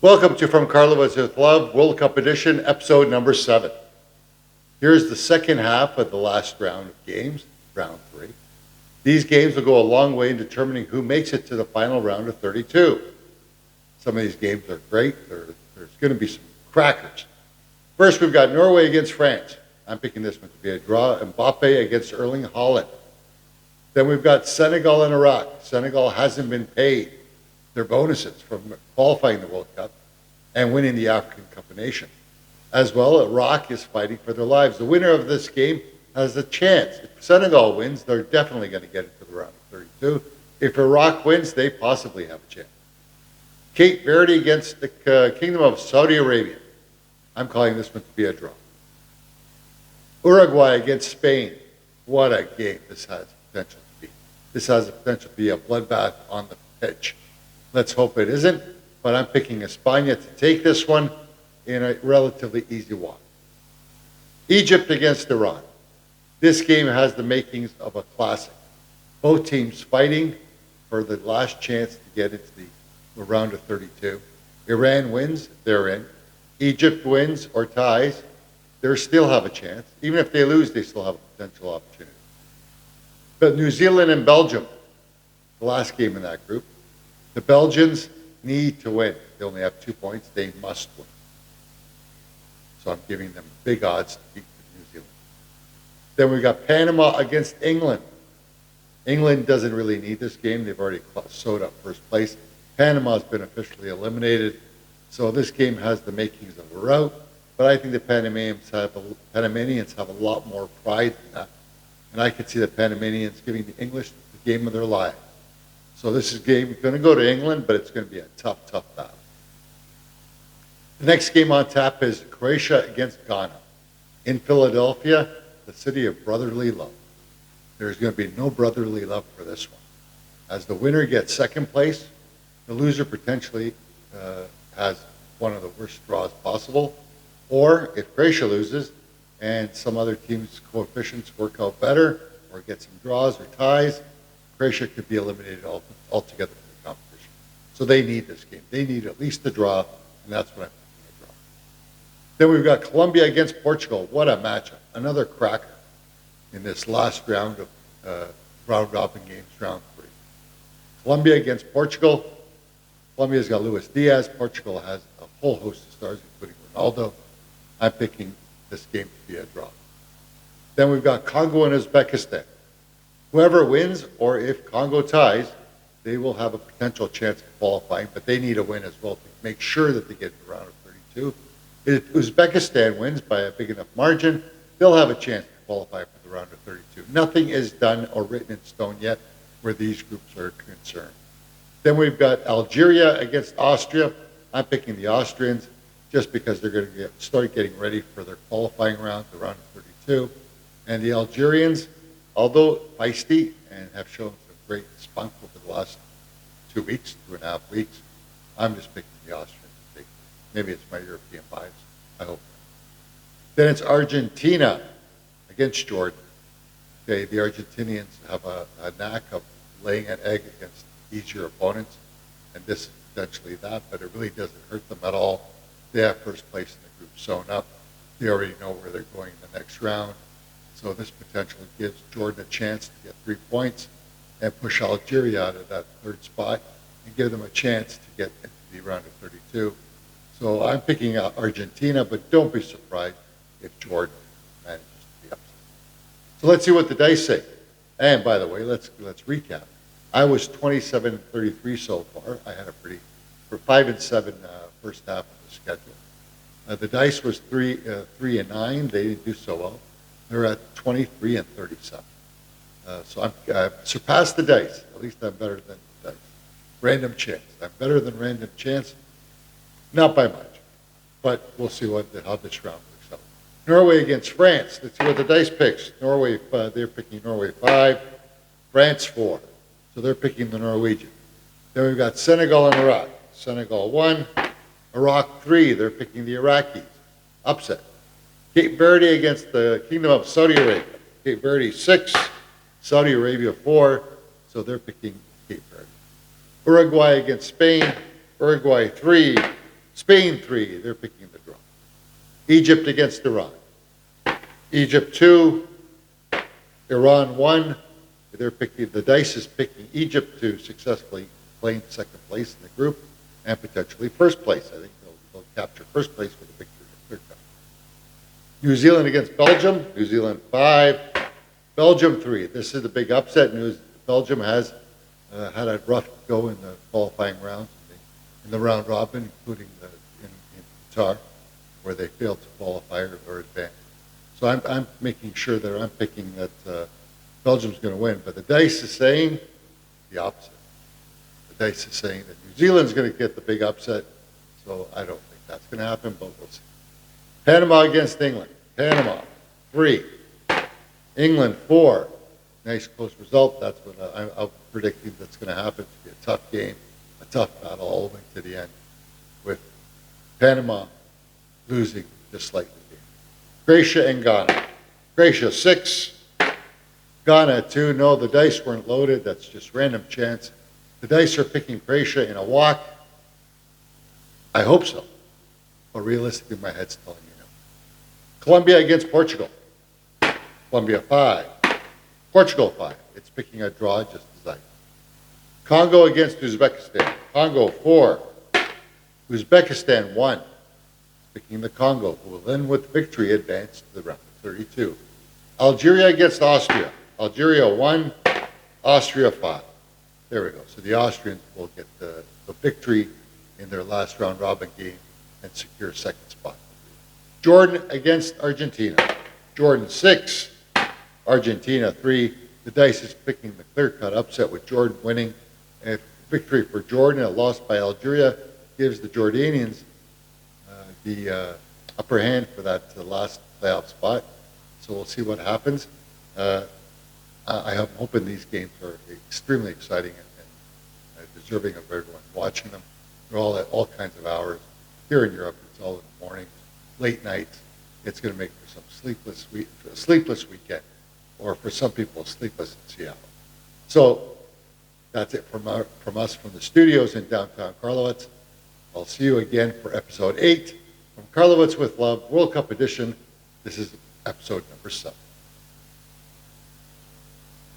Welcome to From Karlovac with Love, World Cup Edition, episode number 7. Here's the second half of the last round of games, round 3. These games will go a long way in determining who makes it to the final round of 32. Some of these games are great. There's going to be some crackers. First, we've got Norway against France. I'm picking this one to be a draw. Mbappe against Erling Haaland. Then we've got Senegal and Iraq. Senegal hasn't been paid their bonuses from qualifying the World Cup and winning the African Cup of Nations. As well, Iraq is fighting for their lives. The winner of this game has a chance. If Senegal wins, they're definitely going to get into the round of 32. If Iraq wins, they possibly have a chance. Cape Verde against the Kingdom of Saudi Arabia. I'm calling this one to be a draw. Uruguay against Spain. What a game this has potential to be. This has the potential to be a bloodbath on the pitch. Let's hope it isn't, but I'm picking España to take this one in a relatively easy walk. Egypt against Iran. This game has the makings of a classic. Both teams fighting for the last chance to get into the round of 32. Iran wins, they're in. Egypt wins or ties, they still have a chance. Even if they lose, they still have a potential opportunity. But New Zealand and Belgium, the last game in that group. The Belgians need to win. They only have 2 points. They must win. So I'm giving them big odds to beat New Zealand. Then we've got Panama against England. England doesn't really need this game. They've already sewed up first place. Panama's been officially eliminated. So this game has the makings of a rout. But I think the Panamanians have a lot more pride than that. And I could see the Panamanians giving the English the game of their lives. So this is game going to go to England, but it's going to be a tough battle. The next game on tap is Croatia against Ghana. In Philadelphia, the city of brotherly love. There's going to be no brotherly love for this one. As the winner gets second place, the loser potentially has one of the worst draws possible. Or if Croatia loses and some other team's coefficients work out better or get some draws or ties, Croatia could be eliminated altogether from the competition. So they need this game. They need at least a draw, and that's what I'm thinking, a draw. Then we've got Colombia against Portugal. What a matchup. Another cracker in this last round of round-robin games, round 3. Colombia against Portugal. Colombia's got Luis Diaz. Portugal has a whole host of stars, including Ronaldo. I'm picking this game to be a draw. Then we've got Congo and Uzbekistan. Whoever wins, or if Congo ties, they will have a potential chance of qualifying, but they need a win as well to make sure that they get to the round of 32. If Uzbekistan wins by a big enough margin, they'll have a chance to qualify for the round of 32. Nothing is done or written in stone yet where these groups are concerned. Then we've got Algeria against Austria. I'm picking the Austrians just because they're going to start getting ready for their qualifying round, the round of 32. And the Algerians, although feisty and have shown some great spunk over the last 2 weeks, 2.5 weeks, I'm just picking the Austrians. Maybe it's my European bias. I hope. Then it's Argentina against Jordan. Okay, the Argentinians have a knack of laying an egg against easier opponents, and this is potentially that, but it really doesn't hurt them at all. They have first place in the group sewn up. They already know where they're going in the next round. So this potentially gives Jordan a chance to get 3 points and push Algeria out of that third spot and give them a chance to get into the round of 32. So I'm picking out Argentina, but don't be surprised if Jordan manages to be upset. So let's see what the dice say. And by the way, let's recap. I was 27-33 so far. I had for 5-7 first half of the schedule. The dice was 3 and 9. They didn't do so well. They're at 23 and 37. So I've surpassed the dice. At least I'm better than the dice. Random chance. I'm better than random chance. Not by much. But we'll see how this round works out. Norway against France. Let's see what the dice picks. Norway, they're picking Norway 5. France 4. So they're picking the Norwegian. Then we've got Senegal and Iraq. Senegal 1. Iraq 3. They're picking the Iraqis. Upset. Cape Verde against the Kingdom of Saudi Arabia. Cape Verde 6, Saudi Arabia 4, so they're picking Cape Verde. Uruguay against Spain. Uruguay 3, Spain 3, they're picking the draw. Egypt against Iran. Egypt 2, Iran 1. They're picking, the dice is picking Egypt to successfully claim second place in the group and potentially first place. I think they'll capture first place with a victory. New Zealand against Belgium. New Zealand 5, Belgium 3. This is the big upset news. Belgium has had a rough go in the qualifying rounds, in the round robin, including in Qatar, where they failed to qualify or advance. So I'm making sure that I'm picking that Belgium's going to win, but the dice is saying the opposite. The dice is saying that New Zealand's going to get the big upset, so I don't think that's going to happen, but we'll see. Panama against England. Panama 3, England 4. Nice close result. That's what I'm predicting that's going to happen. It's going to be a tough game, a tough battle all the way to the end, with Panama losing just slightly. Croatia and Ghana. Croatia 6, Ghana 2. No, the dice weren't loaded. That's just random chance. The dice are picking Croatia in a walk. I hope so. But realistically, my head's telling me no. Colombia against Portugal. Colombia 5, Portugal 5. It's picking a draw just as I. Congo against Uzbekistan. Congo 4, Uzbekistan 1. Picking the Congo, who will then with victory advance to the round of 32. Algeria against Austria. Algeria 1, Austria 5. There we go. So the Austrians will get the victory in their last round robin game and secure second spot. Jordan against Argentina. Jordan 6, Argentina 3. The dice is picking the clear-cut upset with Jordan winning. And victory for Jordan, a loss by Algeria, gives the Jordanians the upper hand for that last playoff spot. So we'll see what happens. I'm hoping these games are extremely exciting and deserving of everyone watching them. They're all at all kinds of hours. Here in Europe, it's all in the mornings, late nights. It's going to make for some sleepless weekend, or for some people, sleepless in Seattle. So that's it from us from the studios in downtown Karlovac. I'll see you again for episode 8 from Karlovac with Love, World Cup edition. This is episode number 7.